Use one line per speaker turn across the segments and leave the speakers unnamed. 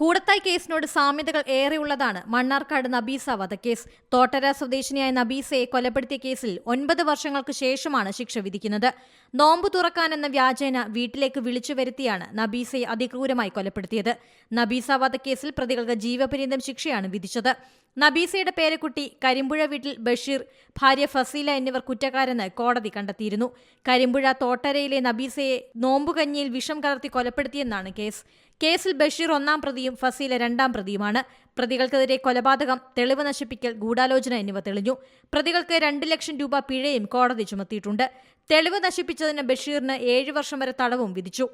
കൂടത്തായി കേസിനോട് സാമ്യതകൾ ഏറെയുള്ളതാണ് മണ്ണാർക്കാട് നബീസ വധക്കേസ്. തോട്ടര സ്വദേശിനിയായ നബീസയെ കൊലപ്പെടുത്തിയ കേസിൽ 9 വർഷങ്ങൾക്ക് ശേഷമാണ് ശിക്ഷ വിധിക്കുന്നത്. നോമ്പ് തുറക്കാനെന്ന വ്യാജേന വീട്ടിലേക്ക് വിളിച്ചു വരുത്തിയാണ് നബീസയെ അതിക്രൂരമായി കൊലപ്പെടുത്തിയത്. നബീസ വധക്കേസിൽ പ്രതികൾക്ക് ജീവപര്യന്തം ശിക്ഷയാണ് വിധിച്ചത്. നബീസയുടെ പേരക്കുട്ടി കരിമ്പുഴ വീട്ടിൽ ബഷീർ, ഭാര്യ ഫസീല എന്നിവർ കുറ്റക്കാരെന്ന് കോടതി കണ്ടെത്തിയിരുന്നു. കരിമ്പുഴ തോട്ടരയിലെ നബീസയെ നോമ്പുകഞ്ഞിയിൽ വിഷം കലർത്തി കൊലപ്പെടുത്തിയെന്നാണ് കേസ്. കേസിൽ ബഷീർ 1-ാം പ്രതിയും ഫസീല 2-ാം പ്രതിയുമാണ്. പ്രതികൾക്കെതിരെ കൊലപാതകം, തെളിവ് നശിപ്പിക്കൽ, ഗൂഢാലോചന എന്നിവ തെളിഞ്ഞു. പ്രതികൾക്ക് 2 ലക്ഷം രൂപ പിഴയും കോടതി ചുമത്തിയിട്ടുണ്ട്. തെളിവ് നശിപ്പിച്ചതിന് ബഷീറിന് 7 വർഷം വരെ തടവും വിധിച്ചു.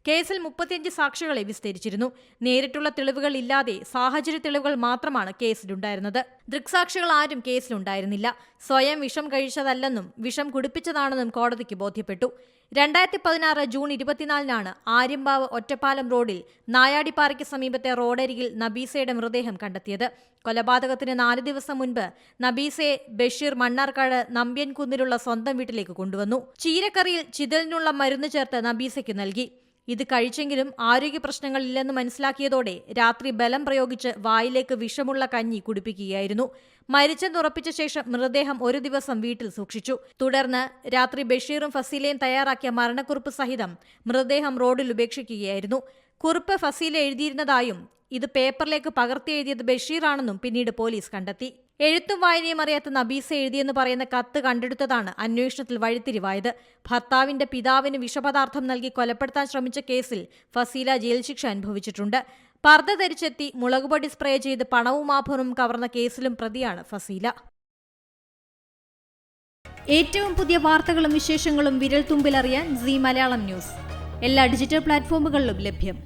കേസിൽ 35 സാക്ഷികളെ വിസ്തരിച്ചിരുന്നു. നേരിട്ടുള്ള തെളിവുകൾ ഇല്ലാതെ സാഹചര്യ തെളിവുകൾ മാത്രമാണ് കേസിലുണ്ടായിരുന്നത്. ദൃക്സാക്ഷികൾ ആരും കേസിലുണ്ടായിരുന്നില്ല. സ്വയം വിഷം കഴിച്ചതല്ലെന്നും വിഷം കുടിപ്പിച്ചതാണെന്നും കോടതിക്ക് ബോധ്യപ്പെട്ടു. 2016 ജൂൺ 24-നാണ് ആര്യമ്പാവ് ഒറ്റപ്പാലം റോഡിൽ നായാടിപ്പാറയ്ക്ക് സമീപത്തെ റോഡരികിൽ നബീസയുടെ മൃതദേഹം കണ്ടെത്തിയത്. കൊലപാതകത്തിന് 4 ദിവസം മുൻപ് നബീസയെ ബഷീർ മണ്ണാർക്കാട് നമ്പ്യൻകുന്നിലുള്ള സ്വന്തം വീട്ടിലേക്ക് കൊണ്ടുവന്നു. ചീരക്കറിയിൽ ചിതലിനുള്ള മരുന്ന് ചേർത്ത് നബീസയ്ക്ക് നൽകി. ഇത് കഴിച്ചെങ്കിലും ആരോഗ്യ പ്രശ്നങ്ങളില്ലെന്ന് മനസ്സിലാക്കിയതോടെ രാത്രി ബലം പ്രയോഗിച്ച് വായിലേക്ക് വിഷമുള്ള കഞ്ഞി കുടിപ്പിക്കുകയായിരുന്നു. മരിച്ചെന്നുറപ്പിച്ച ശേഷം മൃതദേഹം 1 ദിവസം വീട്ടിൽ സൂക്ഷിച്ചു. തുടർന്ന് രാത്രി ബഷീറും ഫസീലയും തയ്യാറാക്കിയ മരണക്കുറിപ്പ് സഹിതം മൃതദേഹം റോഡിൽ ഉപേക്ഷിക്കുകയായിരുന്നു. കുറിപ്പ് ഫസീല എഴുതിയിരുന്നതായും ഇത് പേപ്പറിലേക്ക് പകർത്തി എഴുതിയത് ബഷീറാണെന്നും പിന്നീട് പോലീസ് കണ്ടെത്തി. എഴുത്തും വായനയും അറിയാത്ത നബീസ എഴുതിയെന്ന് പറയുന്ന കത്ത് കണ്ടെടുത്തതാണ് അന്വേഷണത്തിൽ വഴിത്തിരിവായത്. ഭർത്താവിന്റെ പിതാവിന് വിഷപദാർത്ഥം നൽകി കൊലപ്പെടുത്താൻ ശ്രമിച്ച കേസിൽ ഫസീല ജയിൽ ശിക്ഷ അനുഭവിച്ചിട്ടുണ്ട്. പർദ്ദ ധരിച്ചെത്തി മുളകുപൊടി സ്പ്രേ ചെയ്ത് പണവും ആഭരണവും കവർന്ന കേസിലും പ്രതിയാണ് ഫസീല. ഏറ്റവും പുതിയ വാർത്തകളും വിശേഷങ്ങളും വിരൽ തുമ്പിലറിയാൻ സീ മലയാളം ന്യൂസ് എല്ലാ ഡിജിറ്റൽ പ്ലാറ്റ്ഫോമുകളിലും ലഭ്യം.